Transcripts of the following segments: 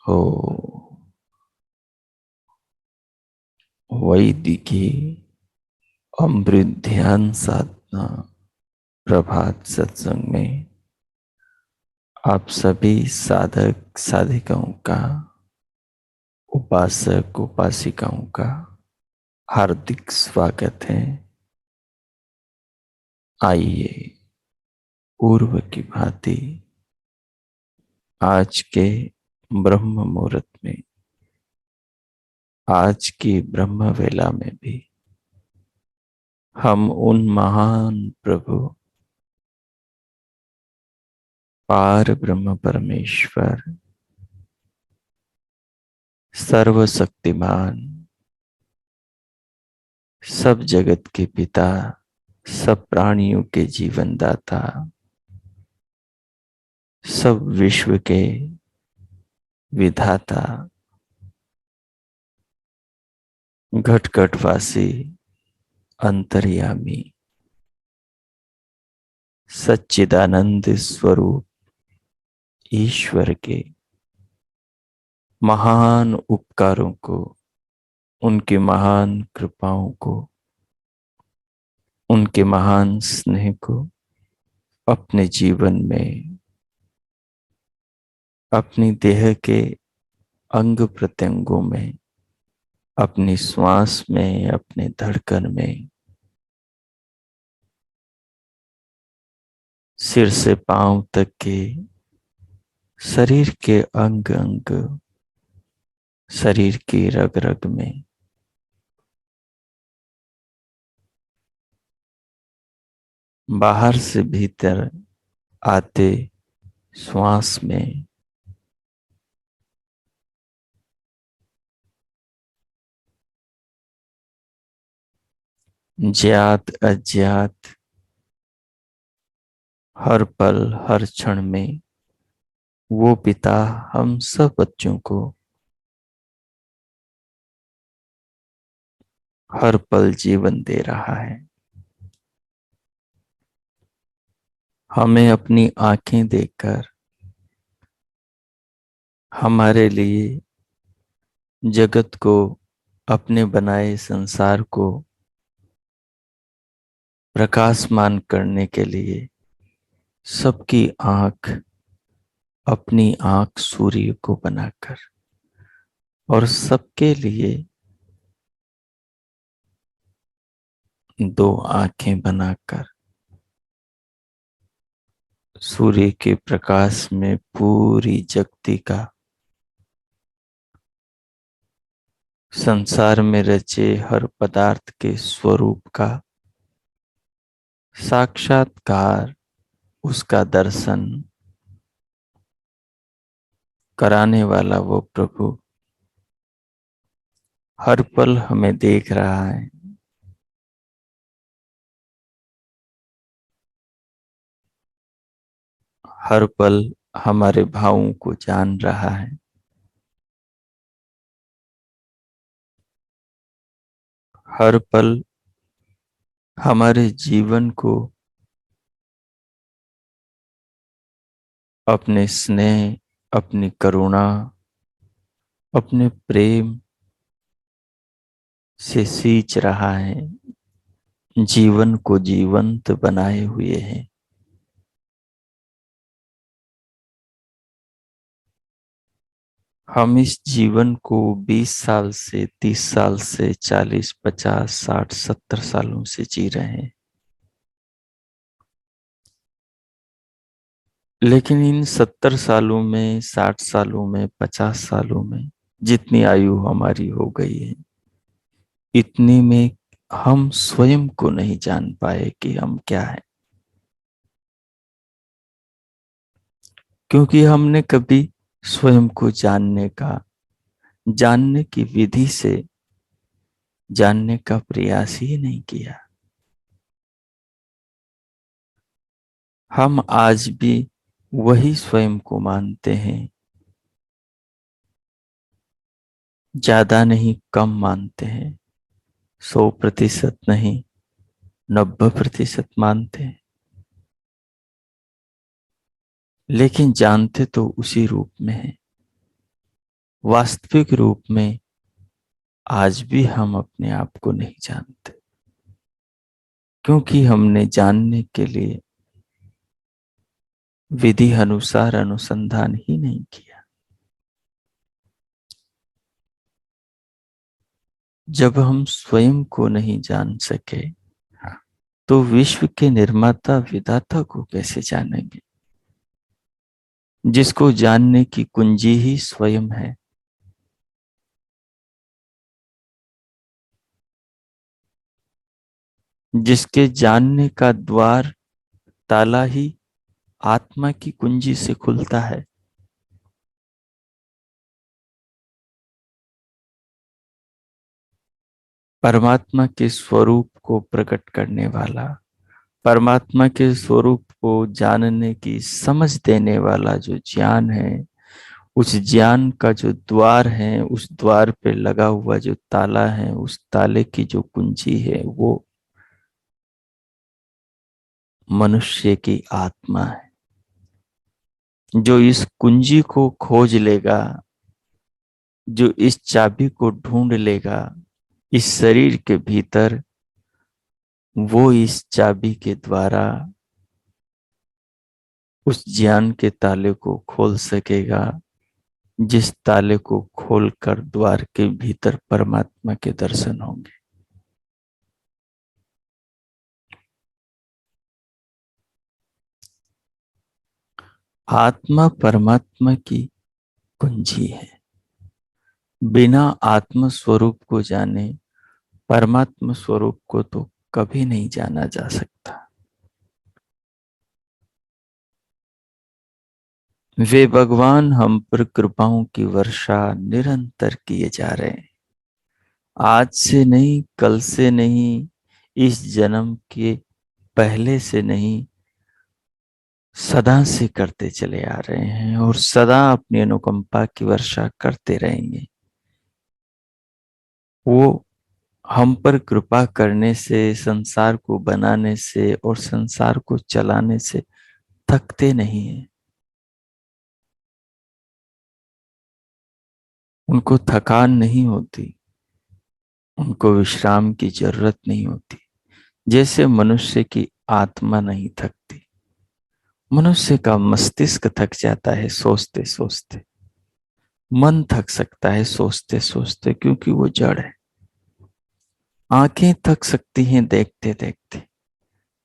हो वैदिकी अमृत ध्यान साधना प्रभात सत्संग में आप सभी साधक साधिकाओं का, उपासक उपासिकाओं का हार्दिक स्वागत है। आइए पूर्व की भांति आज के ब्रह्म मुहूर्त में, आज की ब्रह्म वेला में भी हम उन महान प्रभु पार ब्रह्म परमेश्वर सर्वशक्तिमान, सब जगत के पिता, सब प्राणियों के जीवन दाता, सब विश्व के विधाता, घट घटवासी, अंतर्यामी, सच्चिदानंद स्वरूप ईश्वर के महान उपकारों को, उनके महान कृपाओं को, उनके महान स्नेह को अपने जीवन में, अपनी देह के अंग प्रत्यंगों में, अपनी श्वास में, अपने धड़कन में, सिर से पांव तक के शरीर के अंग अंग, शरीर की रग रग में बाहर से भीतर आते श्वास में ज्ञात अज्ञात हर पल हर क्षण में वो पिता हम सब बच्चों को हर पल जीवन दे रहा है। हमें अपनी आंखें देखकर हमारे लिए जगत को, अपने बनाए संसार को प्रकाशमान करने के लिए सबकी आंख, अपनी आंख सूर्य को बनाकर और सबके लिए दो आंखें बनाकर सूर्य के प्रकाश में पूरी जगती का, संसार में रचे हर पदार्थ के स्वरूप का साक्षात्कार, उसका दर्शन कराने वाला वो प्रभु हर पल हमें देख रहा है। हर पल हमारे भावों को जान रहा है। हर पल हमारे जीवन को अपने स्नेह, अपनी करुणा, अपने प्रेम से सींच रहा है, जीवन को जीवंत बनाए हुए है। हम इस जीवन को 20 साल से, 30 साल से, 40, 50, 60, 70 सालों से जी रहे हैं। लेकिन इन 70 सालों में, 60 सालों में, 50 सालों में जितनी आयु हमारी हो गई है, इतने में हम स्वयं को नहीं जान पाए कि हम क्या है। क्योंकि हमने कभी स्वयं को जानने की विधि से जानने का प्रयास ही नहीं किया। हम आज भी वही स्वयं को मानते हैं, ज्यादा नहीं कम मानते हैं, 100% नहीं 90% मानते हैं, लेकिन जानते तो उसी रूप में है। वास्तविक रूप में आज भी हम अपने आप को नहीं जानते, क्योंकि हमने जानने के लिए विधि अनुसार अनुसंधान ही नहीं किया। जब हम स्वयं को नहीं जान सके, तो विश्व के निर्माता विधाता को कैसे जानेंगे, जिसको जानने की कुंजी ही स्वयं है। जिसके जानने का द्वार, ताला ही आत्मा की कुंजी से खुलता है। परमात्मा के स्वरूप को प्रकट करने वाला, परमात्मा के स्वरूप को जानने की समझ देने वाला जो ज्ञान है, उस ज्ञान का जो द्वार है, उस द्वार पे लगा हुआ जो ताला है, उस ताले की जो कुंजी है, वो मनुष्य की आत्मा है। जो इस कुंजी को खोज लेगा, जो इस चाबी को ढूंढ लेगा इस शरीर के भीतर, वो इस चाबी के द्वारा उस ज्ञान के ताले को खोल सकेगा, जिस ताले को खोलकर द्वार के भीतर परमात्मा के दर्शन होंगे। आत्मा परमात्मा की कुंजी है। बिना आत्म स्वरूप को जाने परमात्मा स्वरूप को तो कभी नहीं जाना जा सकता। वे भगवान हम पर कृपाओं की वर्षा निरंतर किए जा रहे हैं। आज से नहीं, कल से नहीं, इस जन्म के पहले से नहीं, सदा से करते चले आ रहे हैं और सदा अपनी अनुकंपा की वर्षा करते रहेंगे। वो हम पर कृपा करने से, संसार को बनाने से और संसार को चलाने से थकते नहीं हैं। उनको थकान नहीं होती, उनको विश्राम की जरूरत नहीं होती। जैसे मनुष्य की आत्मा नहीं थकती, मनुष्य का मस्तिष्क थक जाता है सोचते सोचते, मन थक सकता है सोचते सोचते, क्योंकि वो जड़ है। आंखें थक सकती हैं देखते देखते,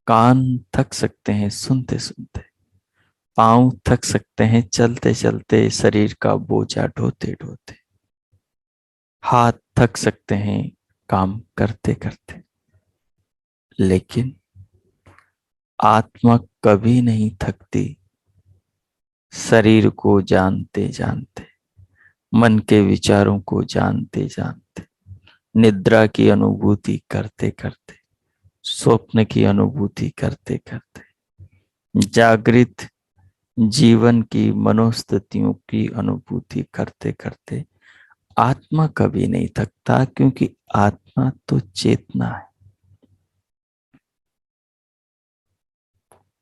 कान थक सकते हैं सुनते सुनते, पांव थक सकते हैं चलते चलते, शरीर का बोझा ढोते ढोते, हाथ थक सकते हैं काम करते करते, लेकिन आत्मा कभी नहीं थकती। शरीर को जानते जानते, मन के विचारों को जानते जानते, निद्रा की अनुभूति करते करते, स्वप्न की अनुभूति करते करते, जागृत जीवन की मनोस्थितियों की अनुभूति करते करते, आत्मा कभी नहीं थकता, क्योंकि आत्मा तो चेतना है।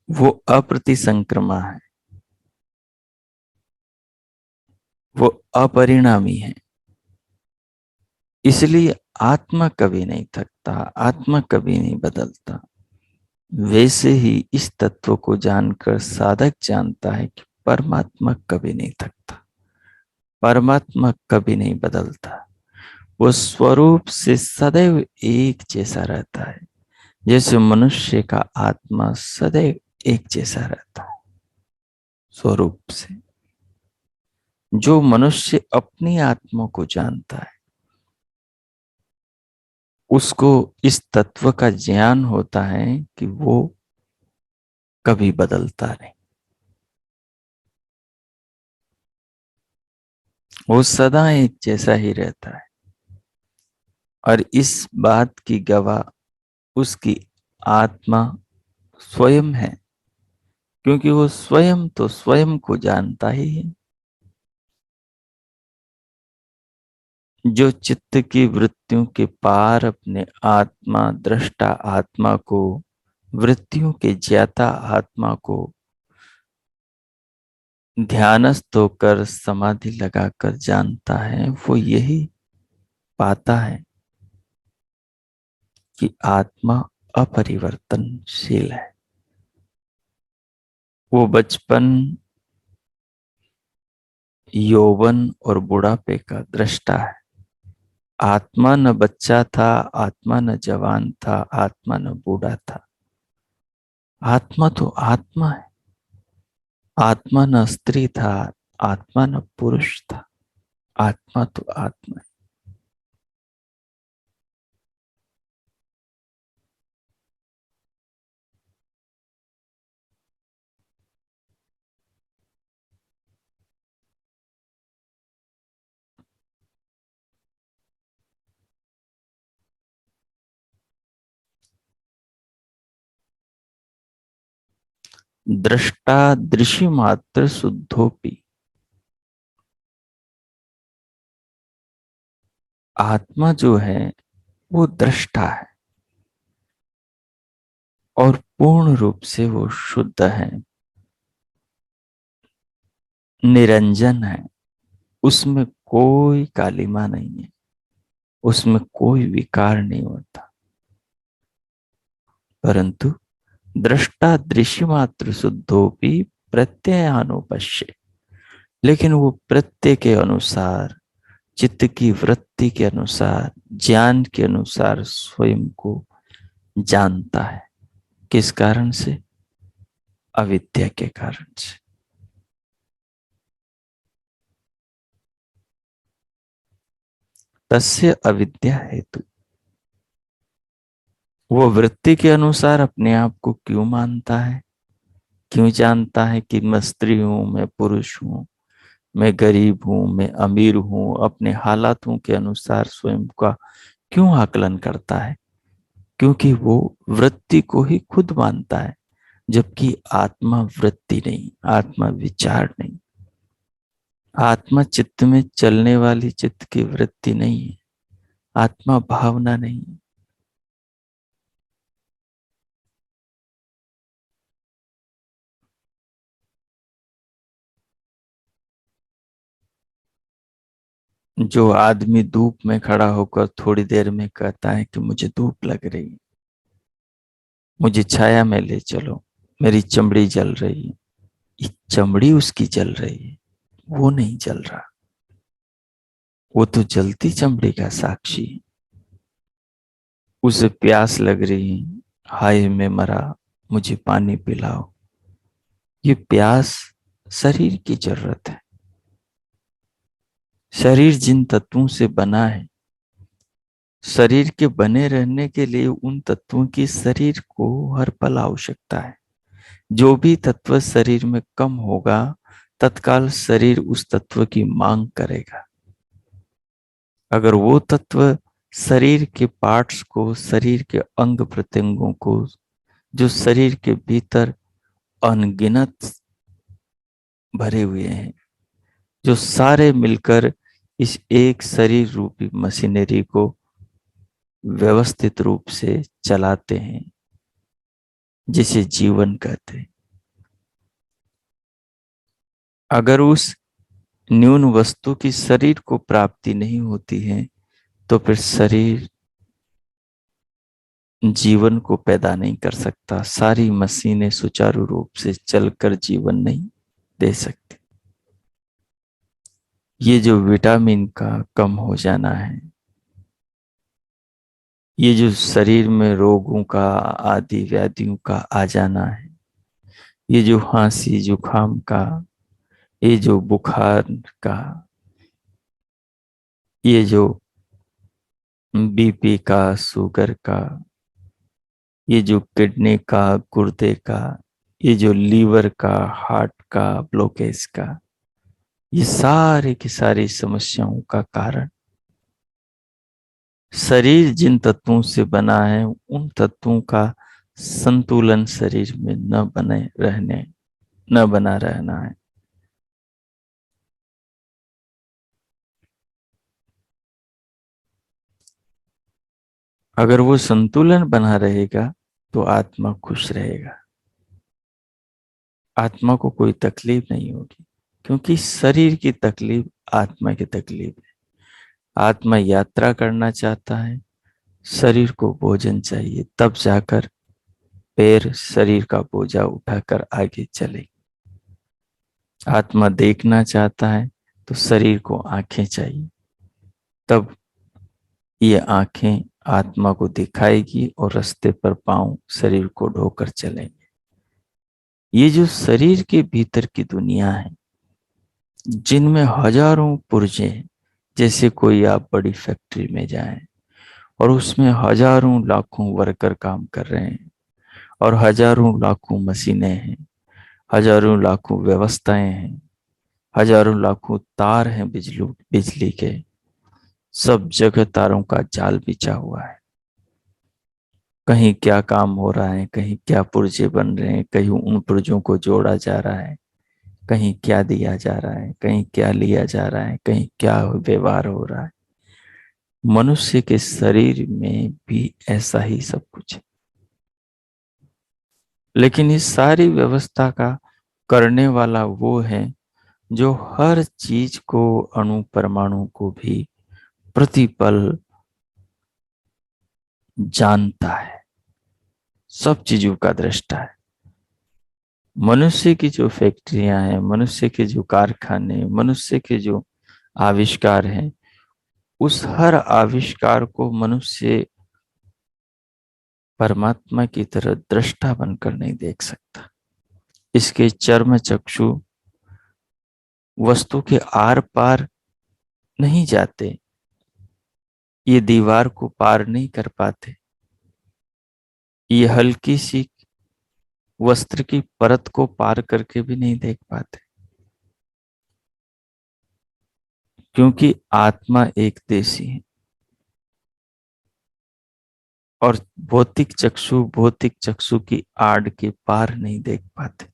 वो अप्रतिसंक्रमा है, वो अपरिणामी है। इसलिए आत्मा कभी नहीं थकता, आत्मा कभी नहीं बदलता। वैसे ही इस तत्व को जानकर साधक जानता है कि परमात्मा कभी नहीं थकता, परमात्मा कभी नहीं बदलता। वो स्वरूप से सदैव एक जैसा रहता है, जैसे मनुष्य का आत्मा सदैव एक जैसा रहता है। स्वरूप से। जो मनुष्य अपनी आत्मा को जानता है, उसको इस तत्व का ज्ञान होता है कि वो कभी बदलता नहीं, वो सदा एक जैसा ही रहता है। और इस बात की गवाह उसकी आत्मा स्वयं है, क्योंकि वो स्वयं तो स्वयं को जानता ही है। जो चित्त की वृत्तियों के पार अपने आत्मा दृष्टा आत्मा को, वृत्तियों के ज्ञाता आत्मा को ध्यानस्थ होकर समाधि लगाकर जानता है, वो यही पाता है कि आत्मा अपरिवर्तनशील है। वो बचपन, यौवन और बुढ़ापे का दृष्टा है। आत्मा न बच्चा था, आत्मा न जवान था, आत्मा न बूढ़ा था। आत्मा तो आत्मा है। आत्मा न स्त्री था, आत्मा न पुरुष था। आत्मा तो आत्मा है। दृष्टा दृश्य मात्र शुद्धोपि। आत्मा जो है वो दृष्टा है और पूर्ण रूप से वो शुद्ध है, निरंजन है। उसमें कोई कालिमा नहीं है, उसमें कोई विकार नहीं होता। परंतु दृष्टा दृश्य मात्र शुद्धोपि प्रत्ययानुपश्य, लेकिन वो प्रत्यय के अनुसार, चित्त की वृत्ति के अनुसार, ज्ञान के अनुसार स्वयं को जानता है। किस कारण से? अविद्या के कारण से। तस्य अविद्या हेतु। वो वृत्ति के अनुसार अपने आप को क्यों मानता है, क्यों जानता है कि मैं स्त्री हूं, मैं पुरुष हूं, मैं गरीब हूं, मैं अमीर हूं? अपने हालातों के अनुसार स्वयं का क्यों आकलन करता है? क्योंकि वो वृत्ति को ही खुद मानता है, जबकि आत्मा वृत्ति नहीं, आत्मा विचार नहीं। आत्मा चित्त में चलने वाली चित्त की वृत्ति नहीं है, आत्मा भावना नहीं है। जो आदमी धूप में खड़ा होकर थोड़ी देर में कहता है कि मुझे धूप लग रही है, मुझे छाया में ले चलो, मेरी चमड़ी जल रही है, ये चमड़ी उसकी जल रही है, वो नहीं जल रहा। वो तो जलती चमड़ी का साक्षी है। उसे प्यास लग रही है, हाय मैं मरा, मुझे पानी पिलाओ। ये प्यास शरीर की जरूरत है। शरीर जिन तत्वों से बना है, शरीर के बने रहने के लिए उन तत्वों की शरीर को हर पल आवश्यकता है। जो भी तत्व शरीर में कम होगा, तत्काल शरीर उस तत्व की मांग करेगा। अगर वो तत्व शरीर के पार्ट्स को, शरीर के अंग प्रत्यंगों को, जो शरीर के भीतर अनगिनत भरे हुए हैं, जो सारे मिलकर इस एक शरीर रूपी मशीनरी को व्यवस्थित रूप से चलाते हैं, जिसे जीवन कहते हैं। अगर उस न्यून वस्तु की शरीर को प्राप्ति नहीं होती है, तो फिर शरीर जीवन को पैदा नहीं कर सकता। सारी मशीनें सुचारू रूप से चलकर जीवन नहीं दे सकती। ये जो विटामिन का कम हो जाना है, ये जो शरीर में रोगों का, आदि व्याधियों का आ जाना है, ये जो खांसी जुकाम का ये जो बुखार का, ये जो बीपी का, शुगर का, ये जो किडनी का, गुर्दे का, ये जो लीवर का, हार्ट का, ब्लॉकेज का, ये सारी की सारी समस्याओं का कारण शरीर जिन तत्वों से बना है, उन तत्वों का संतुलन शरीर में न बना रहना है। अगर वो संतुलन बना रहेगा तो आत्मा खुश रहेगा, आत्मा को कोई तकलीफ नहीं होगी, क्योंकि शरीर की तकलीफ आत्मा की तकलीफ है। आत्मा यात्रा करना चाहता है, शरीर को भोजन चाहिए, तब जाकर पैर शरीर का बोझा उठाकर आगे चले। आत्मा देखना चाहता है तो शरीर को आंखें चाहिए, तब ये आंखें आत्मा को दिखाएगी और रास्ते पर पांव शरीर को ढोकर चलेंगे। ये जो शरीर के भीतर की दुनिया है, जिनमें हजारों पुर्जे हैं, जैसे कोई आप बड़ी फैक्ट्री में जाएं और उसमें हजारों लाखों वर्कर काम कर रहे हैं और हजारों लाखों मशीनें हैं, हजारों लाखों व्यवस्थाएं हैं, हजारों लाखों तार हैं बिजली के, सब जगह तारों का जाल बिछा हुआ है। कहीं क्या काम हो रहा है, कहीं क्या पुर्जे बन रहे हैं, कहीं उन पुर्जों को जोड़ा जा रहा है, कहीं क्या दिया जा रहा है, कहीं क्या लिया जा रहा है, कहीं क्या व्यवहार हो रहा है। मनुष्य के शरीर में भी ऐसा ही सब कुछ है, लेकिन इस सारी व्यवस्था का करने वाला वो है जो हर चीज को, अणु परमाणु को भी प्रतिपल जानता है, सब चीजों का दृष्टा है। मनुष्य की जो फैक्ट्रियां हैं, मनुष्य के जो कारखाने, मनुष्य के जो आविष्कार हैं, उस हर आविष्कार को मनुष्य परमात्मा की तरह दृष्टा बनकर नहीं देख सकता। इसके चर्म चक्षु वस्तु के आर पार नहीं जाते, ये दीवार को पार नहीं कर पाते, ये हल्की सी वस्त्र की परत को पार करके भी नहीं देख पाते, क्योंकि आत्मा एक देशी है और भौतिक चक्षु की आड़ के पार नहीं देख पाते।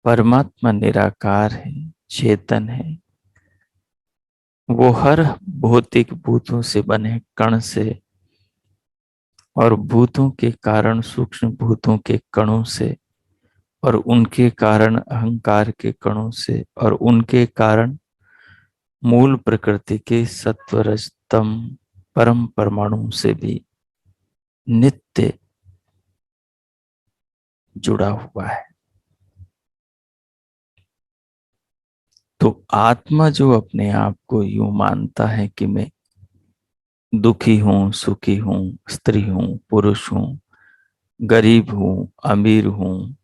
परमात्मा निराकार है, चेतन है, वो हर भौतिक भूतों से बने कण से और भूतों के कारण सूक्ष्म भूतों के कणों से और उनके कारण अहंकार के कणों से और उनके कारण मूल प्रकृति के सत्व रज तम परम परमाणु से भी नित्य जुड़ा हुआ है। तो आत्मा जो अपने आप को यूं मानता है कि मैं दुखी हूं, सुखी हूं, स्त्री हूं, पुरुष हूं, गरीब हूं, अमीर हूं,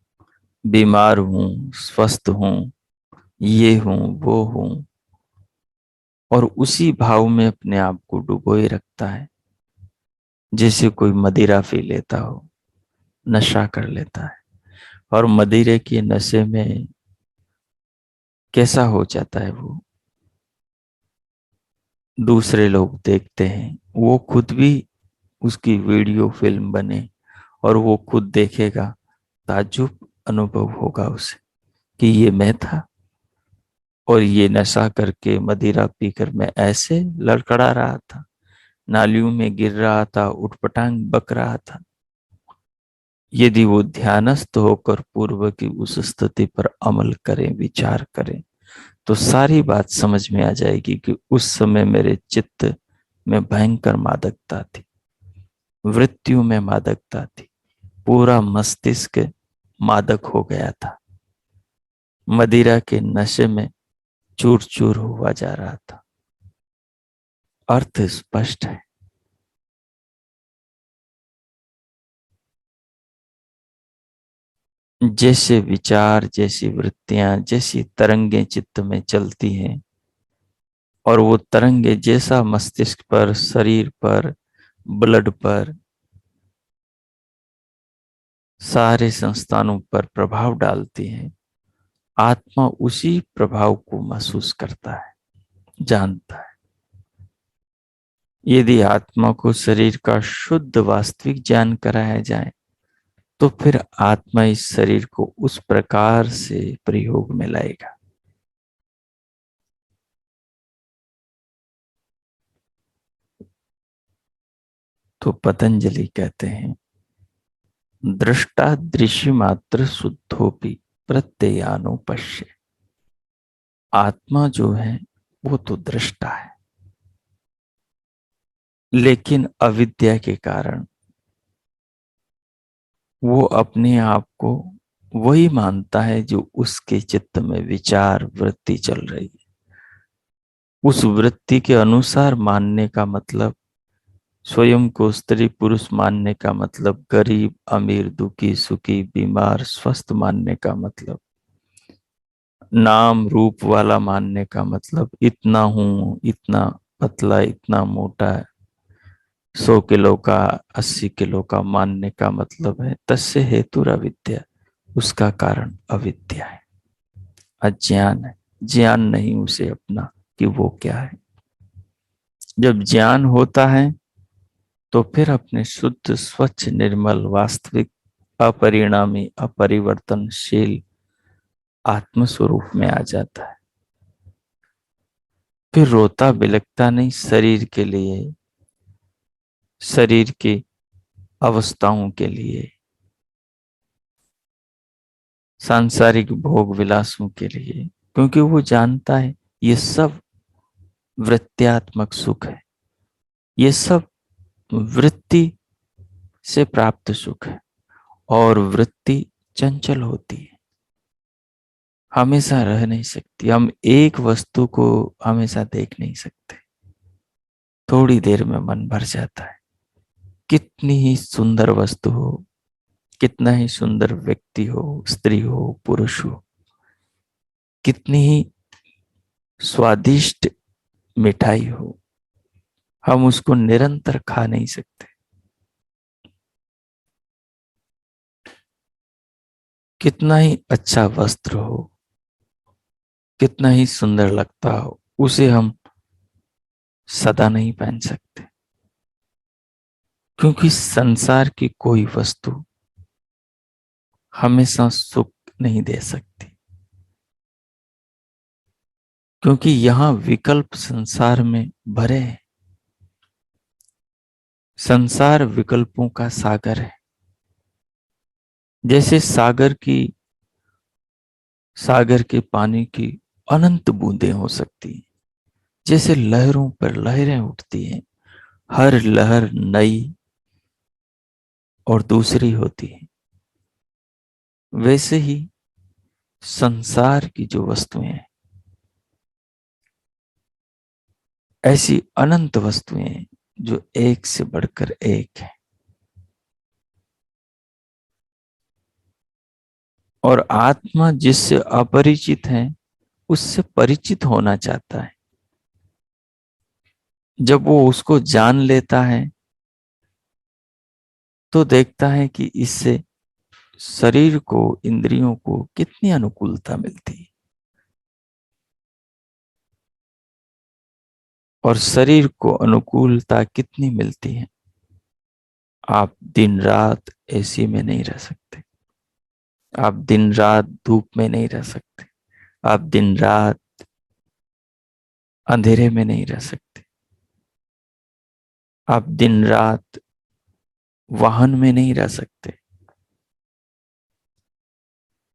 बीमार हूं, स्वस्थ हूं, ये हूं, वो हूं, और उसी भाव में अपने आप को डुबोए रखता है, जैसे कोई मदिरा पी लेता हो, नशा कर लेता है। और मदिरे के नशे में कैसा हो जाता है वो, दूसरे लोग देखते हैं, वो खुद भी उसकी वीडियो फिल्म बने और वो खुद देखेगा, ताज्जुब अनुभव होगा उसे कि ये मैं था और ये नशा करके मदिरा पीकर मैं ऐसे लड़खड़ा रहा था, नालियों में गिर रहा था, उठपटांग बक रहा था। यदि वो ध्यानस्थ होकर पूर्व की उस स्थिति पर अमल करें, विचार करें, तो सारी बात समझ में आ जाएगी कि उस समय मेरे चित्त में भयंकर मादकता थी, मृत्यु में मादकता थी, पूरा मस्तिष्क मादक हो गया था, मदिरा के नशे में चूर चूर हुआ जा रहा था। अर्थ स्पष्ट है। जैसे विचार, जैसी वृत्तियां, जैसी तरंगे चित्त में चलती हैं, और वो तरंगे जैसा मस्तिष्क पर, शरीर पर, ब्लड पर, सारे संस्थानों पर प्रभाव डालती हैं, आत्मा उसी प्रभाव को महसूस करता है, जानता है। यदि आत्मा को शरीर का शुद्ध वास्तविक ज्ञान कराया जाए, तो फिर आत्मा इस शरीर को उस प्रकार से प्रयोग में लाएगा। तो पतंजलि कहते हैं, दृष्टा दृश्य मात्र शुद्धोपि प्रत्ययानो पश्य। आत्मा जो है वो तो दृष्टा है, लेकिन अविद्या के कारण वो अपने आप को वही मानता है जो उसके चित्त में विचार वृत्ति चल रही है। उस वृत्ति के अनुसार मानने का मतलब, स्वयं को स्त्री पुरुष मानने का मतलब, गरीब अमीर, दुखी सुखी, बीमार स्वस्थ मानने का मतलब, नाम रूप वाला मानने का मतलब, इतना हूं, इतना पतला, इतना मोटा, 100 किलो का, 80 किलो का मानने का मतलब है तस्य हेतु अविद्या। उसका कारण अविद्या है, अज्ञान है। ज्ञान नहीं उसे अपना कि वो क्या है। जब ज्ञान होता है तो फिर अपने शुद्ध स्वच्छ निर्मल वास्तविक अपरिणामी अपरिवर्तनशील आत्म स्वरूप में आ जाता है। फिर रोता बिलखता नहीं शरीर के लिए, शरीर की अवस्थाओं के लिए, सांसारिक भोग विलासों के लिए, क्योंकि वो जानता है ये सब वृत्त्यात्मक सुख है, ये सब वृत्ति से प्राप्त सुख है। और वृत्ति चंचल होती है, हमेशा रह नहीं सकती। हम एक वस्तु को हमेशा देख नहीं सकते, थोड़ी देर में मन भर जाता है। कितनी ही सुंदर वस्तु हो, कितना ही सुंदर व्यक्ति हो, स्त्री हो पुरुष हो, कितनी ही स्वादिष्ट मिठाई हो, हम उसको निरंतर खा नहीं सकते। कितना ही अच्छा वस्त्र हो, कितना ही सुंदर लगता हो, उसे हम सदा नहीं पहन सकते, क्योंकि संसार की कोई वस्तु हमेशा सुख नहीं दे सकती। क्योंकि यहां विकल्प संसार में भरे हैं। संसार विकल्पों का सागर है। जैसे सागर के पानी की अनंत बूंदें हो सकती हैं, जैसे लहरों पर लहरें उठती हैं, हर लहर नई और दूसरी होती है, वैसे ही संसार की जो वस्तुएं हैं, ऐसी अनंत वस्तुएं हैं जो एक से बढ़कर एक है। और आत्मा जिससे अपरिचित है उससे परिचित होना चाहता है। जब वो उसको जान लेता है तो देखता है कि इससे शरीर को, इंद्रियों को कितनी अनुकूलता मिलती है, और शरीर को अनुकूलता कितनी मिलती है। आप दिन रात एसी में नहीं रह सकते, आप दिन रात धूप में नहीं रह सकते, आप दिन रात अंधेरे में नहीं रह सकते, आप दिन रात वाहन में नहीं रह सकते,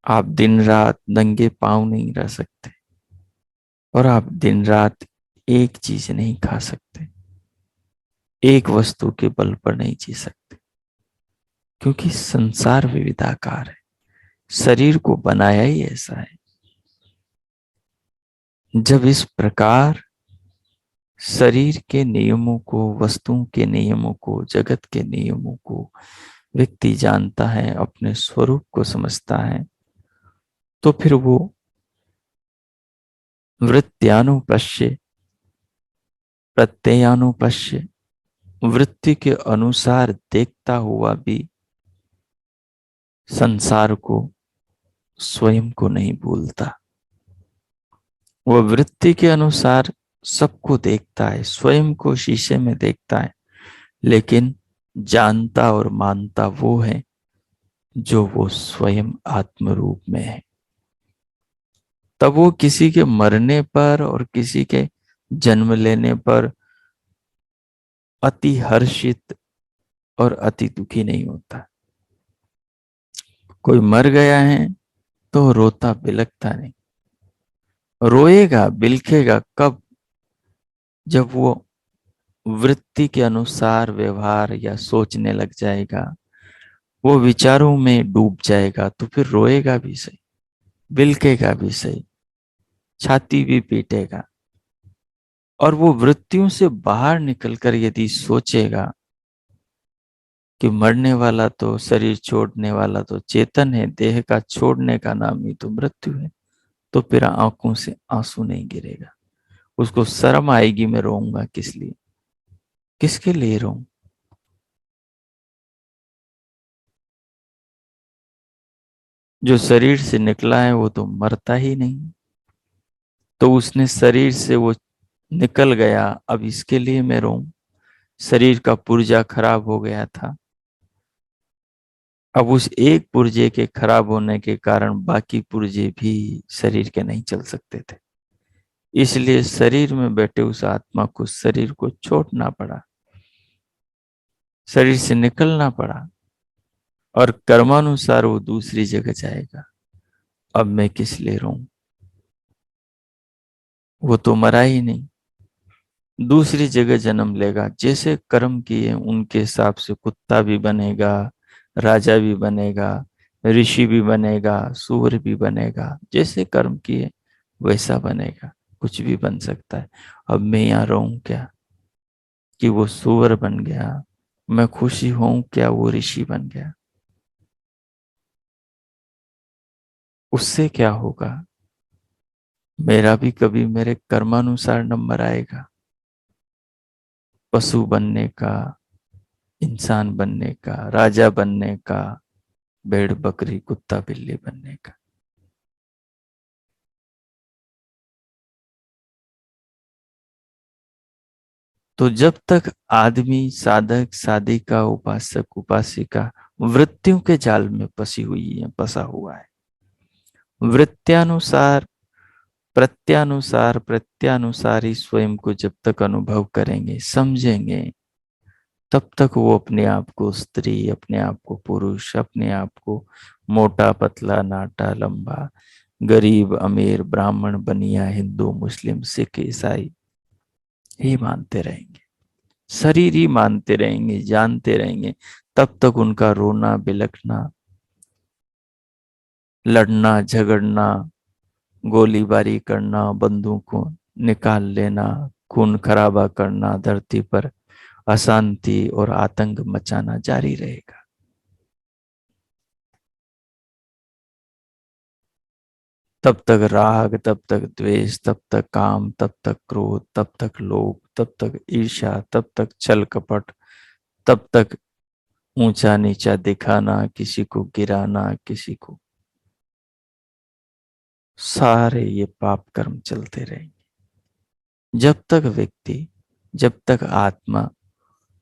आप दिन रात नंगे पांव नहीं रह सकते, और आप दिन रात एक चीज नहीं खा सकते, एक वस्तु के बल पर नहीं जी सकते। क्योंकि संसार विविधाकार है, शरीर को बनाया ही ऐसा है। जब इस प्रकार शरीर के नियमों को, वस्तुओं के नियमों को, जगत के नियमों को व्यक्ति जानता है, अपने स्वरूप को समझता है, तो फिर वो वृत्त्यानुपश्य प्रत्ययानुपश्य, वृत्ति के अनुसार देखता हुआ भी संसार को, स्वयं को नहीं भूलता। वह वृत्ति के अनुसार सबको देखता है, स्वयं को शीशे में देखता है, लेकिन जानता और मानता वो है जो वो स्वयं आत्म रूप में है। तब वो किसी के मरने पर और किसी के जन्म लेने पर अति हर्षित और अति दुखी नहीं होता। कोई मर गया है तो रोता बिलखता नहीं, रोएगा बिलखेगा कब? जब वो वृत्ति के अनुसार व्यवहार या सोचने लग जाएगा, वो विचारों में डूब जाएगा, तो फिर रोएगा भी सही, बिलखेगा भी सही, छाती भी पीटेगा। और वो वृत्तियों से बाहर निकलकर यदि सोचेगा कि मरने वाला तो, शरीर छोड़ने वाला तो चेतन है, देह का छोड़ने का नाम ही तो मृत्यु है, तो फिर आंखों से आंसू नहीं गिरेगा। उसको शर्म आएगी, मैं रोऊंगा किस लिए, किसके लिए रोऊं? जो शरीर से निकला है वो तो मरता ही नहीं, तो उसने शरीर से वो निकल गया, अब इसके लिए मैं रोऊं? शरीर का पुर्जा खराब हो गया था, अब उस एक पुर्जे के खराब होने के कारण बाकी पुर्जे भी शरीर के नहीं चल सकते थे। इसलिए शरीर में बैठे उस आत्मा को शरीर को छोड़ना पड़ा, शरीर से निकलना पड़ा, और कर्मानुसार वो दूसरी जगह जाएगा। अब मैं किस लिए रोऊं? वो तो मरा ही नहीं, दूसरी जगह जन्म लेगा। जैसे कर्म किए उनके हिसाब से कुत्ता भी बनेगा, राजा भी बनेगा, ऋषि भी बनेगा, सूर भी बनेगा। जैसे कर्म किए वैसा बनेगा, कुछ भी बन सकता है। अब मैं यहाँ रहूं क्या कि वो सूअर बन गया, मैं खुशी हूं क्या वो ऋषि बन गया? उससे क्या होगा? मेरा भी कभी मेरे कर्मानुसार नंबर आएगा, पशु बनने का, इंसान बनने का, राजा बनने का, भेड़ बकरी कुत्ता बिल्ली बनने का। तो जब तक आदमी, साधक साधिका, उपासक उपासिका वृत्तियों के जाल में फंसी हुई है, फंसा हुआ है, वृत्त्यानुसार प्रत्यानुसार प्रत्यानुसार ही स्वयं को जब तक अनुभव करेंगे, समझेंगे, तब तक वो अपने आप को स्त्री, अपने आप को पुरुष, अपने आप को मोटा पतला नाटा लंबा, गरीब अमीर, ब्राह्मण बनिया, हिंदू मुस्लिम सिख ईसाई ही मानते रहेंगे, शरीर ही मानते रहेंगे, जानते रहेंगे। तब तक उनका रोना बिलखना, लड़ना झगड़ना, गोलीबारी करना, बंदूकों निकाल लेना, खून खराबा करना, धरती पर अशांति और आतंक मचाना जारी रहेगा। तब तक राग, तब तक द्वेष, तब तक काम, तब तक क्रोध, तब तक लोभ, तब तक ईर्ष्या, तब तक छल कपट, तब तक ऊंचा नीचा दिखाना, किसी को गिराना, किसी को, सारे ये पाप कर्म चलते रहेंगे। जब तक व्यक्ति, जब तक आत्मा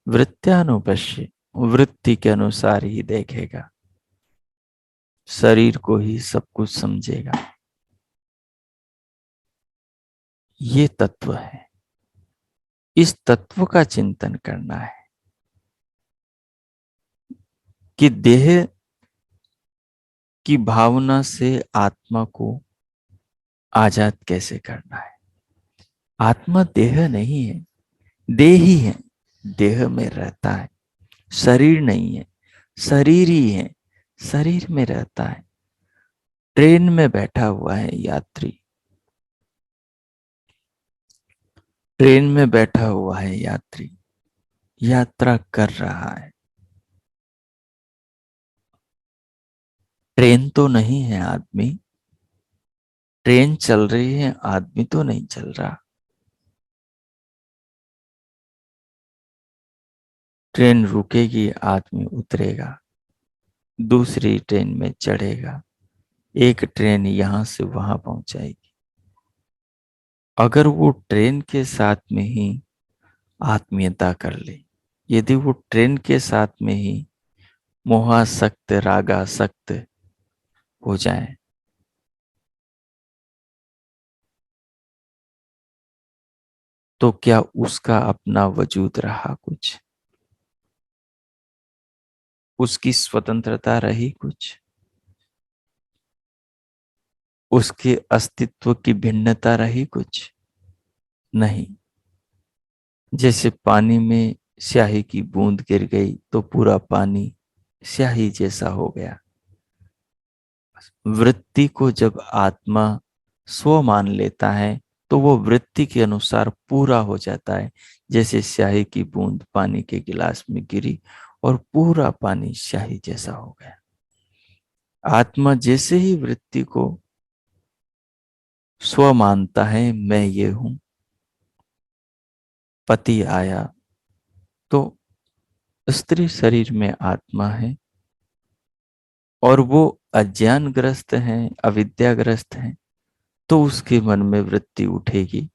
वृत्त्यानुपश्य, वृत्ति के अनुसार ही देखेगा, शरीर को ही सब कुछ समझेगा। ये तत्व है, इस तत्व का चिंतन करना है कि देह की भावना से आत्मा को आजाद कैसे करना है। आत्मा देह नहीं है, देही है, देह में रहता है, शरीर नहीं है, शरीर ही है, शरीर में रहता है। ट्रेन में बैठा हुआ है यात्री, ट्रेन में बैठा हुआ है यात्री, यात्रा कर रहा है, ट्रेन तो नहीं है आदमी, ट्रेन चल रही है, आदमी तो नहीं चल रहा। ट्रेन रुकेगी, आदमी उतरेगा, दूसरी ट्रेन में चढ़ेगा, एक ट्रेन यहां से वहां पहुंचाएगी। अगर वो ट्रेन के साथ में ही आत्मीयता कर ले, यदि वो ट्रेन के साथ में ही मोहासक्त रागासक्त हो जाए, तो क्या उसका अपना वजूद रहा कुछ? उसकी स्वतंत्रता रही कुछ? उसके अस्तित्व की भिन्नता रही कुछ? नहीं। जैसे पानी में स्याही की बूंद गिर गई तो पूरा पानी स्याही जैसा हो गया। वृत्ति को जब आत्मा स्व मान लेता है तो वो वृत्ति के अनुसार पूरा हो जाता है। जैसे स्याही की बूंद पानी के गिलास में गिरी और पूरा पानी स्याही जैसा हो गया। आत्मा जैसे ही वृत्ति को स्व मानता है, मैं ये हूं, पति आया तो स्त्री शरीर में आत्मा है और वो अज्ञानग्रस्त है, अविद्याग्रस्त है, तो उसके मन में वृत्ति उठेगी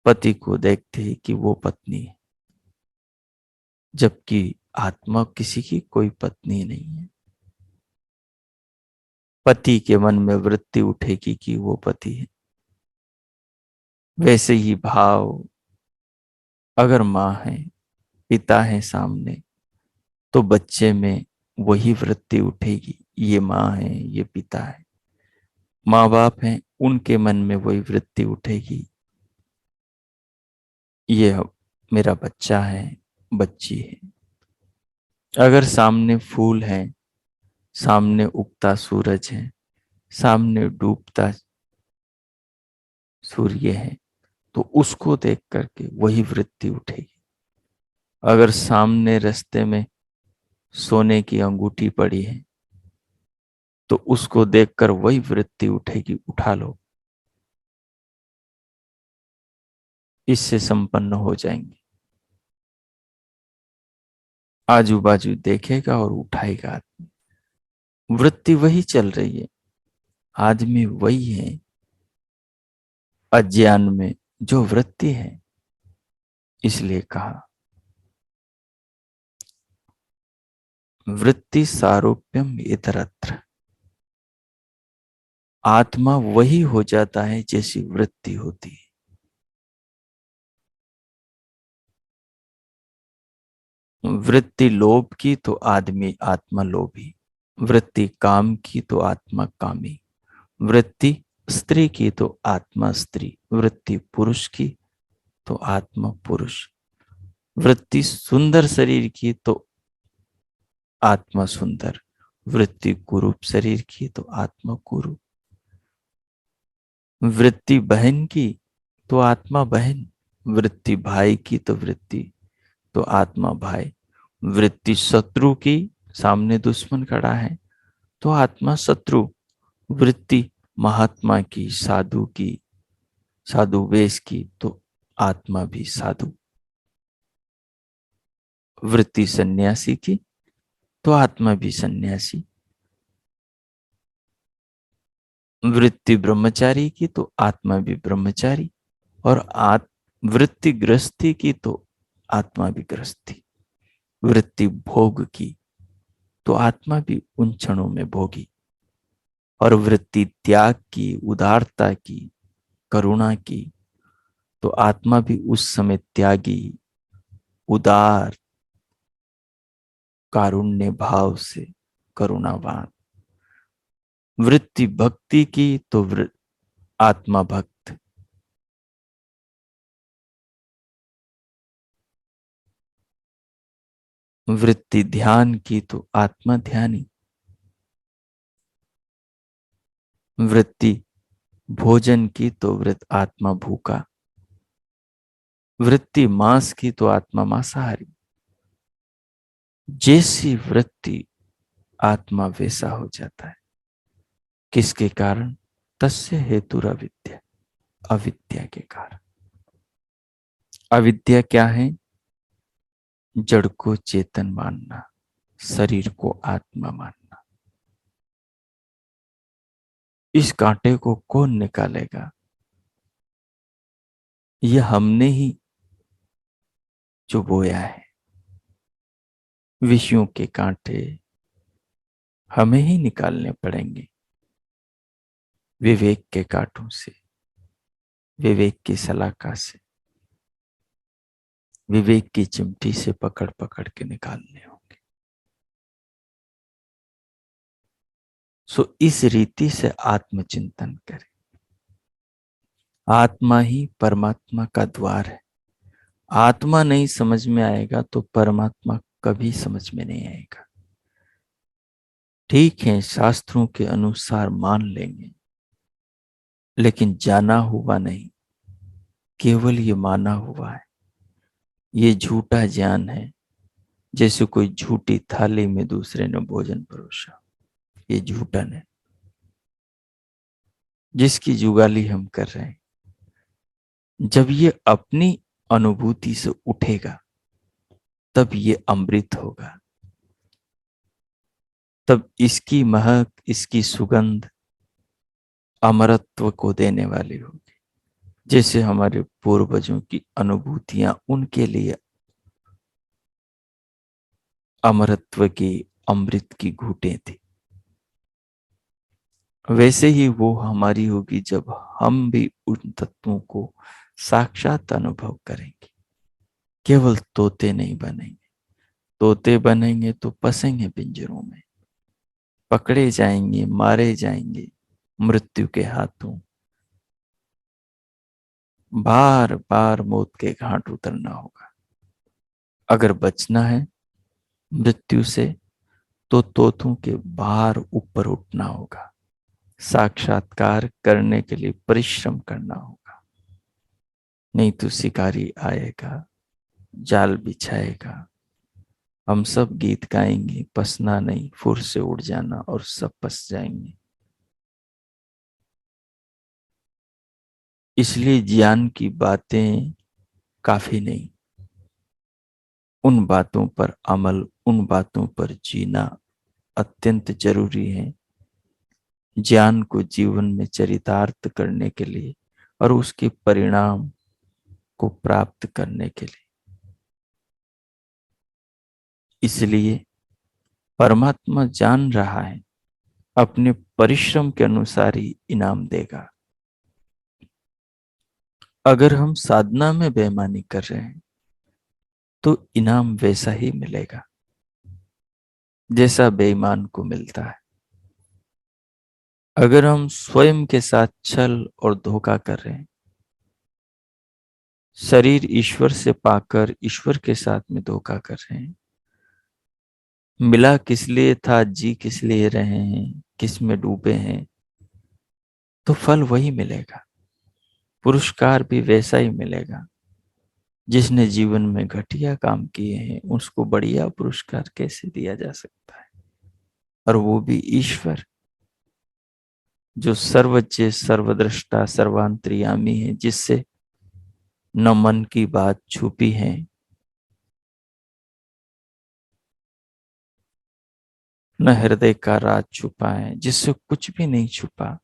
पति को देखते ही कि वो पत्नी है, जबकि आत्मा किसी की कोई पत्नी नहीं है। पति के मन में वृत्ति उठेगी कि वो पति है। वैसे ही भाव, अगर माँ है, पिता है सामने, तो बच्चे में वही वृत्ति उठेगी, ये माँ है, ये पिता है। माँ बाप हैं, उनके मन में वही वृत्ति उठेगी, ये मेरा बच्चा है, बच्ची है। अगर सामने फूल है, सामने उगता सूरज है, सामने डूबता सूर्य है, तो उसको देख करके वही वृत्ति उठेगी। अगर सामने रास्ते में सोने की अंगूठी पड़ी है, तो उसको देखकर वही वृत्ति उठेगी, उठा लो, इससे संपन्न हो जाएंगे। आजू बाजू देखेगा और उठाएगा। वृत्ति वही चल रही है, आदमी वही है, अज्ञान में जो वृत्ति है। इसलिए कहा वृत्ति सारूप्यम इतरत्र। आत्मा वही हो जाता है जैसी वृत्ति होती है। वृत्ति लोभ की तो आदमी आत्मा लोभी, वृत्ति काम की तो आत्मा कामी, वृत्ति स्त्री की तो आत्मा स्त्री, वृत्ति पुरुष की तो आत्मा पुरुष, वृत्ति सुंदर शरीर की तो आत्मा सुंदर, वृत्ति कुरूप शरीर की तो आत्मा कुरूप, वृत्ति बहन की तो आत्मा बहन, वृत्ति भाई की तो वृत्ति तो आत्मा भाई, वृत्ति शत्रु की, सामने दुश्मन खड़ा है तो आत्मा शत्रु, वृत्ति महात्मा की, साधु की, साधु वेश की तो आत्मा भी साधु, वृत्ति सन्यासी की तो आत्मा भी सन्यासी, वृत्ति ब्रह्मचारी की तो आत्मा भी ब्रह्मचारी, और वृत्ति गृहस्थी की तो आत्मा भी गृहस्थी, वृत्ति भोग की तो आत्मा भी उन क्षणों में भोगी, और वृत्ति त्याग की, उदारता की, करुणा की तो आत्मा भी उस समय त्यागी, उदार, कारुण्य भाव से करुणावान, वृत्ति भक्ति की तो आत्मा भक्त, वृत्ति ध्यान की तो आत्मा ध्यानी, वृत्ति भोजन की तो आत्मा भूखा, वृत्ति मांस की तो आत्मा मांसाहारी। जैसी वृत्ति आत्मा वैसा हो जाता है। किसके कारण? तस्य हेतुर अविद्या, अविद्या के कारण। अविद्या क्या है? जड़ को चेतन मानना, शरीर को आत्मा मानना। इस कांटे को कौन निकालेगा? यह हमने ही जो बोया है। विषयों के कांटे हमें ही निकालने पड़ेंगे, विवेक के कांटों से, विवेक की सलाखा से, विवेक की चिमटी से पकड़ पकड़ के निकालने होंगे। सो इस रीति से आत्मचिंतन करें। आत्मा ही परमात्मा का द्वार है। आत्मा नहीं समझ में आएगा तो परमात्मा कभी समझ में नहीं आएगा। ठीक है, शास्त्रों के अनुसार मान लेंगे, लेकिन जाना हुआ नहीं, केवल ये माना हुआ है। ये झूठा ज्ञान है। जैसे कोई झूठी थाली में दूसरे ने भोजन परोसा, ये झूठन है जिसकी जुगाली हम कर रहे हैं। जब ये अपनी अनुभूति से उठेगा तब ये अमृत होगा। तब इसकी महक, इसकी सुगंध अमरत्व को देने वाली होगी। जैसे हमारे पूर्वजों की अनुभूतियां उनके लिए अमरत्व की, अमृत की घूंटें थी, वैसे ही वो हमारी होगी जब हम भी उन तत्वों को साक्षात अनुभव करेंगे। केवल तोते नहीं बनेंगे। तोते बनेंगे तो फंसेंगे पिंजरों में, पकड़े जाएंगे, मारे जाएंगे मृत्यु के हाथों, बार बार मौत के घाट उतरना होगा। अगर बचना है मृत्यु से तो तोतों के बाहर ऊपर उठना होगा। साक्षात्कार करने के लिए परिश्रम करना होगा। नहीं तो शिकारी आएगा, जाल बिछाएगा, हम सब गीत गाएंगे, पसना नहीं, फुर से उड़ जाना, और सब फंस जाएंगे। इसलिए ज्ञान की बातें काफी नहीं, उन बातों पर अमल, उन बातों पर जीना अत्यंत जरूरी है। ज्ञान को जीवन में चरितार्थ करने के लिए और उसके परिणाम को प्राप्त करने के लिए। इसलिए परमात्मा जान रहा है, अपने परिश्रम के अनुसार ही इनाम देगा। अगर हम साधना में बेईमानी कर रहे हैं तो इनाम वैसा ही मिलेगा जैसा बेईमान को मिलता है। अगर हम स्वयं के साथ छल और धोखा कर रहे हैं, शरीर ईश्वर से पाकर ईश्वर के साथ में धोखा कर रहे हैं, मिला किस लिए था, जी किस लिए रहे हैं, किस में डूबे हैं, तो फल वही मिलेगा, पुरस्कार भी वैसा ही मिलेगा। जिसने जीवन में घटिया काम किए हैं उसको बढ़िया पुरस्कार कैसे दिया जा सकता है? और वो भी ईश्वर, जो सर्वज्ञ, सर्वद्रष्टा, सर्वांतर्यामी है, जिससे न मन की बात छुपी है, न हृदय का राज छुपा है, जिससे कुछ भी नहीं छुपा,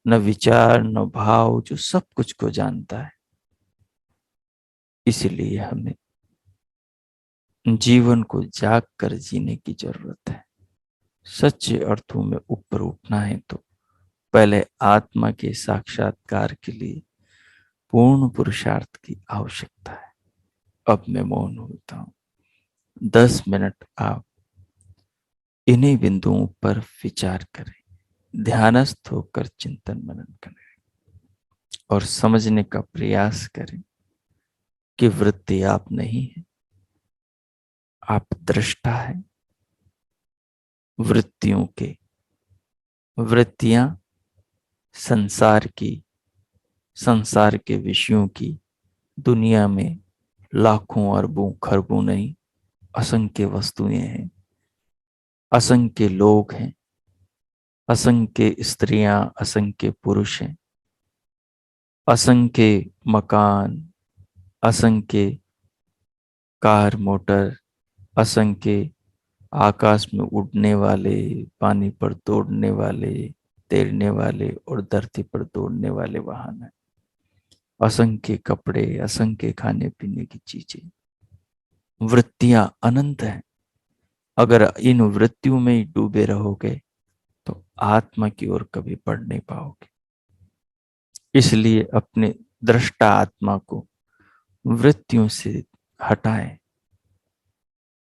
न विचार न भाव, जो सब कुछ को जानता है। इसलिए हमें जीवन को जाग कर जीने की जरूरत है। सच्चे अर्थों में ऊपर उठना है तो पहले आत्मा के साक्षात्कार के लिए पूर्ण पुरुषार्थ की आवश्यकता है। अब मैं मौन होता हूं। 10 मिनट आप इन्हीं बिंदुओं पर विचार करें, ध्यानस्थ होकर चिंतन मनन करें और समझने का प्रयास करें कि वृत्ति आप नहीं है, आप दृष्टा है। वृत्तियों के, वृत्तियां संसार की, संसार के विषयों की, दुनिया में लाखों अरबों खरबों नहीं, असंख्य वस्तुएं हैं। असंख्य लोग हैं, असंख्य स्त्रियां, असंख्य पुरुष हैं, असंख्य मकान, असंख्य कार मोटर, असंख्य आकाश में उड़ने वाले, पानी पर दौड़ने वाले, तैरने वाले और धरती पर दौड़ने वाले वाहन हैं। असंख्य कपड़े, असंख्य खाने पीने की चीजें, वृत्तियां अनंत हैं। अगर इन वृत्तियों में ही डूबे रहोगे तो आत्मा की ओर कभी बढ़ नहीं पाओगे। इसलिए अपने दृष्टा आत्मा को वृत्तियों से हटाएं।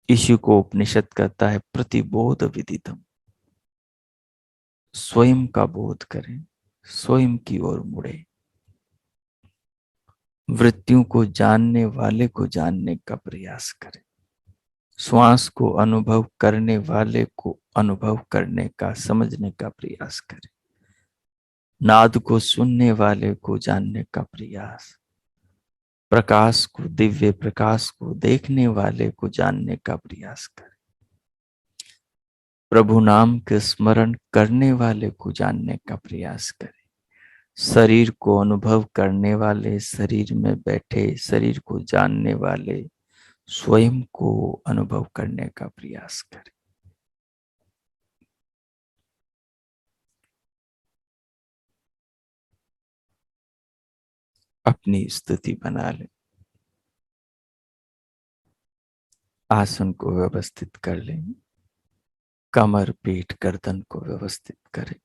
इसी को उपनिषद कहता है प्रतिबोध विदितम। स्वयं का बोध करें, स्वयं की ओर मुड़े। वृत्तियों को जानने वाले को जानने का प्रयास करें। श्वास को अनुभव करने वाले को अनुभव करने का, समझने का प्रयास करें। नाद को सुनने वाले को जानने का प्रयास, प्रकाश को, दिव्य प्रकाश को देखने वाले को जानने का प्रयास करें। प्रभु नाम के स्मरण करने वाले को जानने का प्रयास करें। शरीर को अनुभव करने वाले, शरीर में बैठे शरीर को जानने वाले, स्वयं को अनुभव करने का प्रयास करें। अपनी स्थिति बना लें। आसन को व्यवस्थित कर लें। कमर, पीठ, गर्दन को व्यवस्थित करें।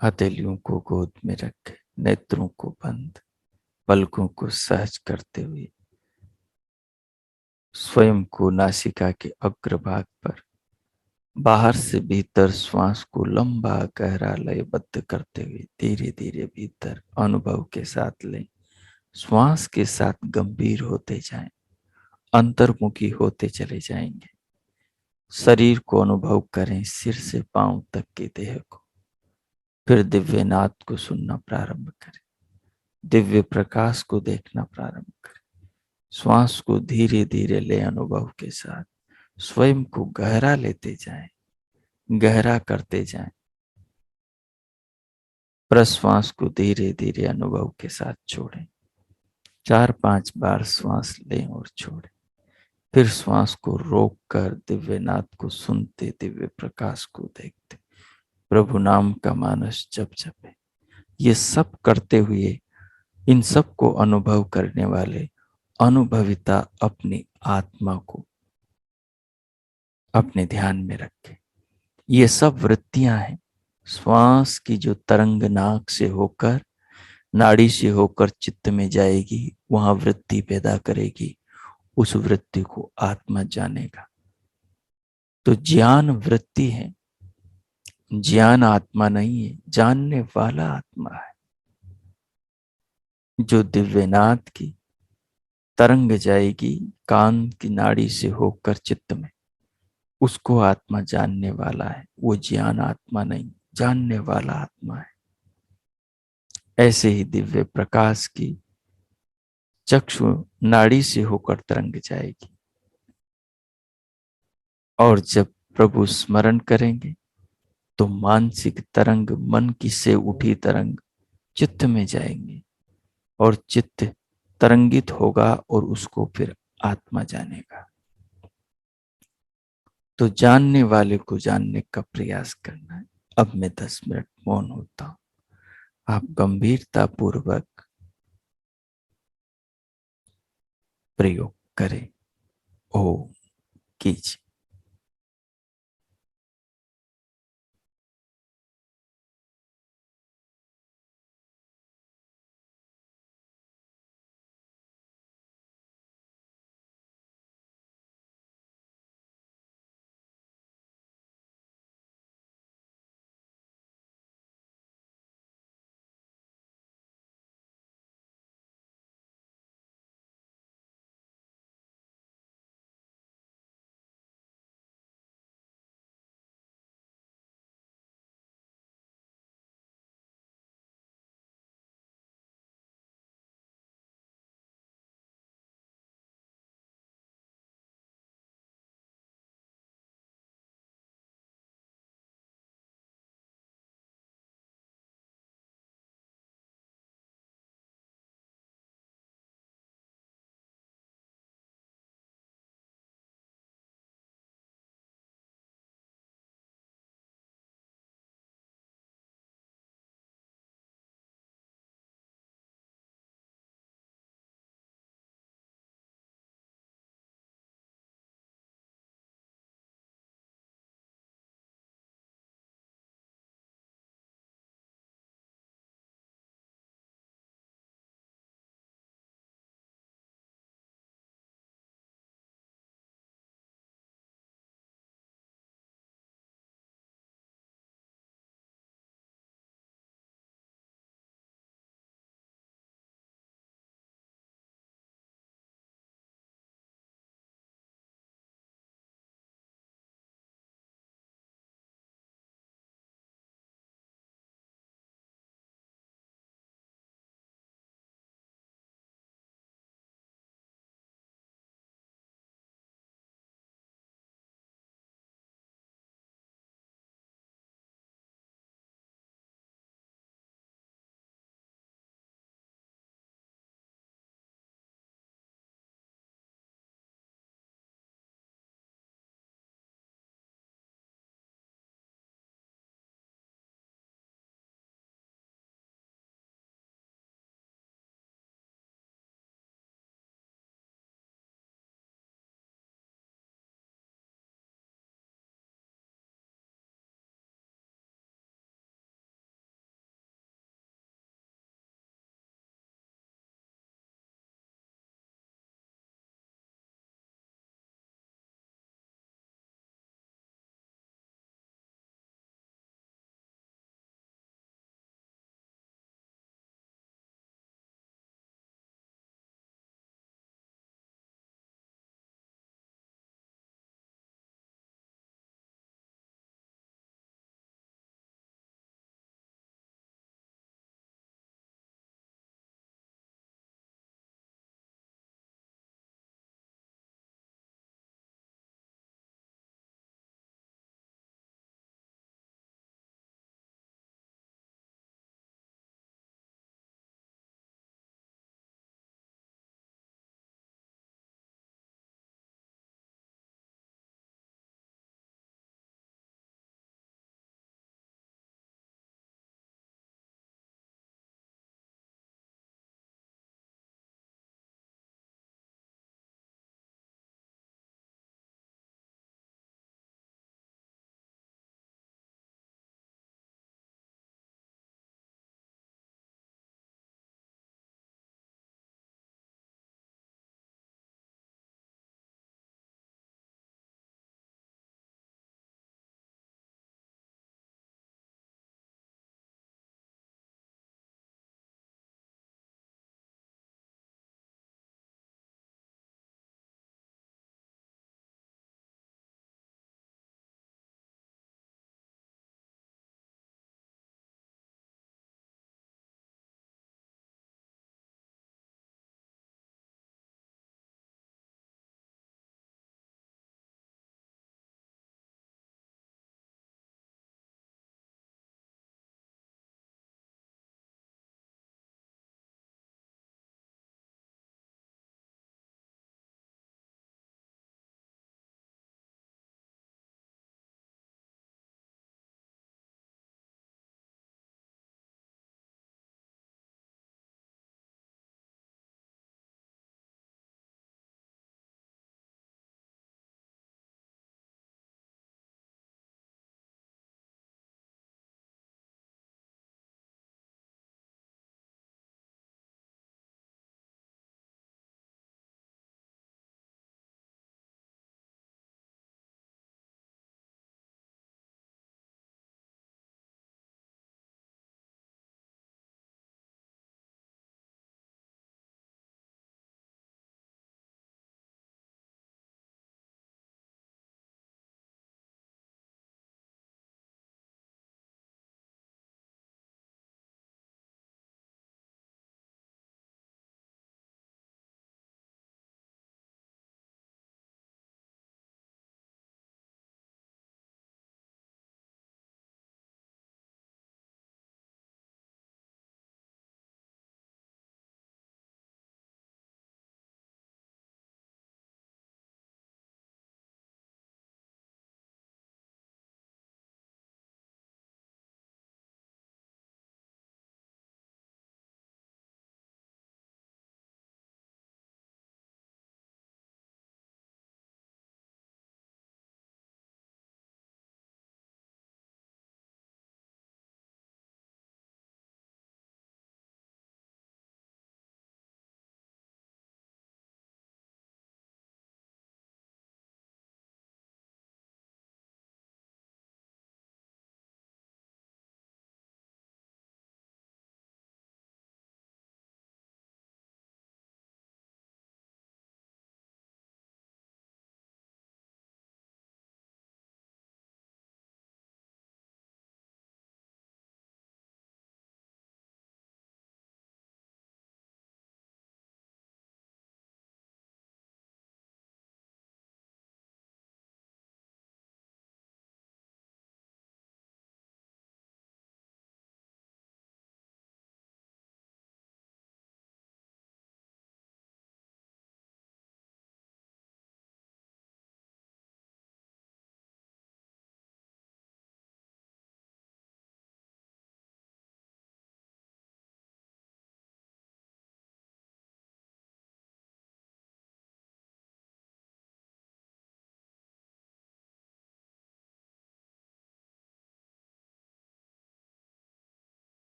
हथेलियों को गोद में रखें। नेत्रों को बंद, पलकों को सहज करते हुए स्वयं को नासिका के अग्रभाग पर बाहर से भीतर श्वास को लंबा गहरा लयबद्ध करते हुए धीरे धीरे भीतर अनुभव के साथ लें। श्वास के साथ गंभीर होते जाएं, अंतर्मुखी होते चले जाएंगे। शरीर को अनुभव करें, सिर से पांव तक के देह को। फिर दिव्य नाद को सुनना प्रारंभ करें, दिव्य प्रकाश को देखना प्रारंभ करें। श्वास को धीरे धीरे ले अनुभव के साथ स्वयं को गहरा लेते जाएं, गहरा करते जाएं। प्रश्वास को धीरे धीरे अनुभव के साथ छोड़ें। 4-5 बार श्वास लें और छोड़ें। फिर श्वास को रोककर दिव्य नाद को सुनते, दिव्य प्रकाश को देखते, प्रभु नाम का मानस जप जपे। ये सब करते हुए इन सब को अनुभव करने वाले अनुभविता अपनी आत्मा को अपने ध्यान में रखें। ये सब वृत्तियां हैं। श्वास की जो तरंग नाक से होकर, नाड़ी से होकर चित्त में जाएगी, वहां वृत्ति पैदा करेगी। उस वृत्ति को आत्मा जानेगा। तो ज्ञान वृत्ति है, ज्ञान आत्मा नहीं है। जानने वाला आत्मा है। जो दिव्यनाद की तरंग जाएगी कान की नाड़ी से होकर चित्त में, उसको आत्मा जानने वाला है। वो ज्ञान आत्मा नहीं, जानने वाला आत्मा है। ऐसे ही दिव्य प्रकाश की चक्षु नाड़ी से होकर तरंग जाएगी, और जब प्रभु स्मरण करेंगे तो मानसिक तरंग, मन की से उठी तरंग चित्त में जाएंगे, और चित्त तरंगित होगा और उसको फिर आत्मा जानेगा। तो जानने वाले को जानने का प्रयास करना है। अब मैं 10 मिनट मौन होता हूं। आप गंभीरता पूर्वक प्रयोग करें। ओम कीजिए।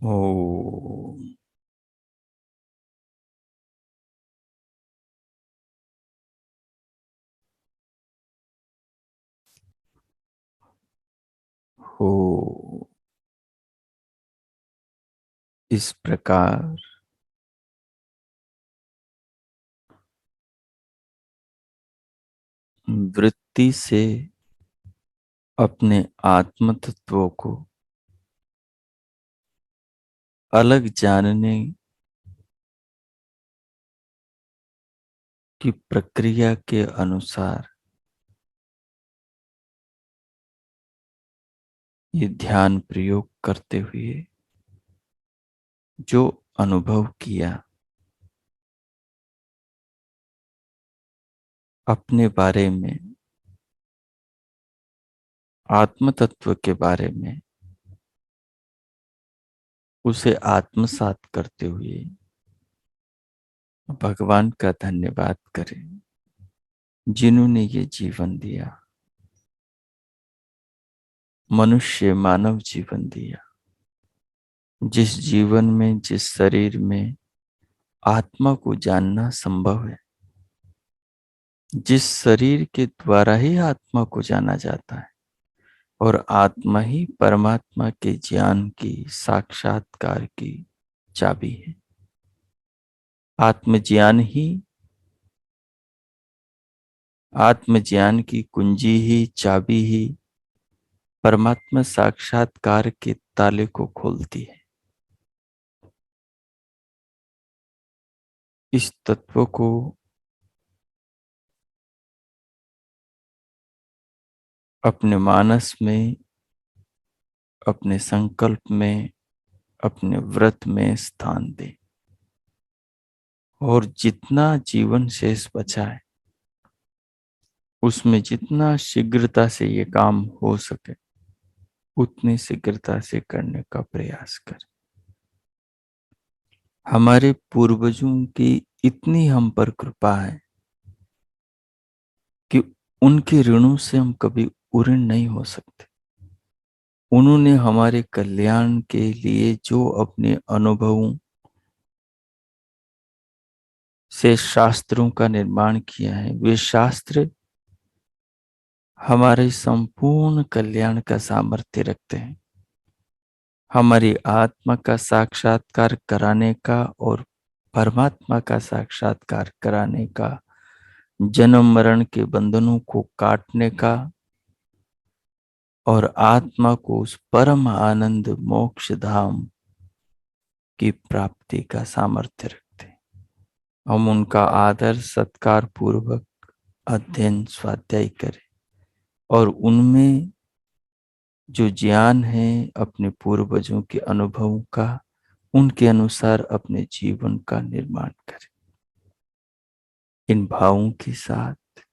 ओम। हो। इस प्रकार वृत्ति से अपने आत्म तत्वों को अलग जानने की प्रक्रिया के अनुसार ये ध्यान प्रयोग करते हुए जो अनुभव किया, अपने बारे में, आत्म तत्व के बारे में, उसे आत्मसात करते हुए भगवान का धन्यवाद करें, जिन्होंने ये जीवन दिया, मनुष्य मानव जीवन दिया, जिस जीवन में, जिस शरीर में आत्मा को जानना संभव है, जिस शरीर के द्वारा ही आत्मा को जाना जाता है, और आत्मा ही परमात्मा के ज्ञान की, साक्षात्कार की चाबी है। आत्मज्ञान की कुंजी ही, चाबी ही परमात्मा साक्षात्कार के ताले को खोलती है। इस तत्व को अपने मानस में, अपने संकल्प में, अपने व्रत में स्थान दें, और जितना जीवन शेष बचा है उसमें जितना शीघ्रता से ये काम हो सके उतनी शीघ्रता से करने का प्रयास करें। हमारे पूर्वजों की इतनी हम पर कृपा है कि उनके ऋणों से हम कभी उऋण नहीं हो सकते। उन्होंने हमारे कल्याण के लिए जो अपने अनुभवों से शास्त्रों का निर्माण किया है, वे शास्त्र हमारे संपूर्ण कल्याण का सामर्थ्य रखते हैं। हमारी आत्मा का साक्षात्कार कराने का और परमात्मा का साक्षात्कार कराने का, जन्म मरण के बंधनों को काटने का और आत्मा को उस परम आनंद मोक्ष धाम की प्राप्ति का सामर्थ्य रखते हैं। हम उनका आदर सत्कार पूर्वक अध्ययन स्वाध्याय करें और उनमें जो ज्ञान है अपने पूर्वजों के अनुभवों का, उनके अनुसार अपने जीवन का निर्माण करें। इन भावों के साथ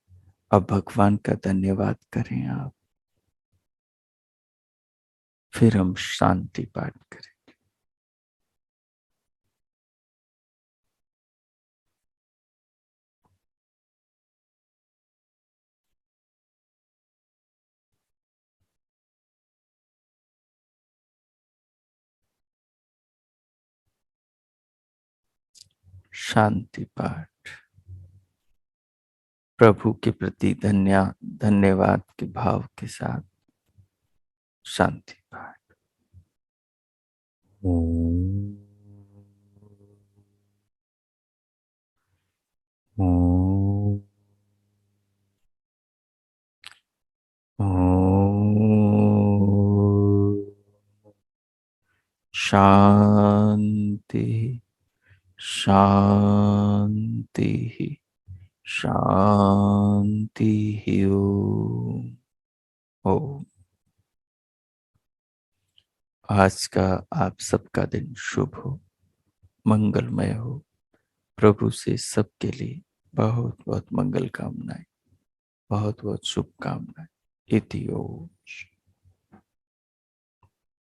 अब भगवान का धन्यवाद करें आप। फिर हम शांति पाठ करें। शांति पाठ। प्रभु के प्रति धन्यवाद के भाव के साथ शांति पाठ। ओम ओम ओम। शांति शांति शांति। ओम। ओम। आज का आप सबका दिन शुभ हो, मंगलमय हो। प्रभु से सबके लिए बहुत बहुत मंगल कामनाएं, बहुत बहुत शुभकामनाएं। इति ओम।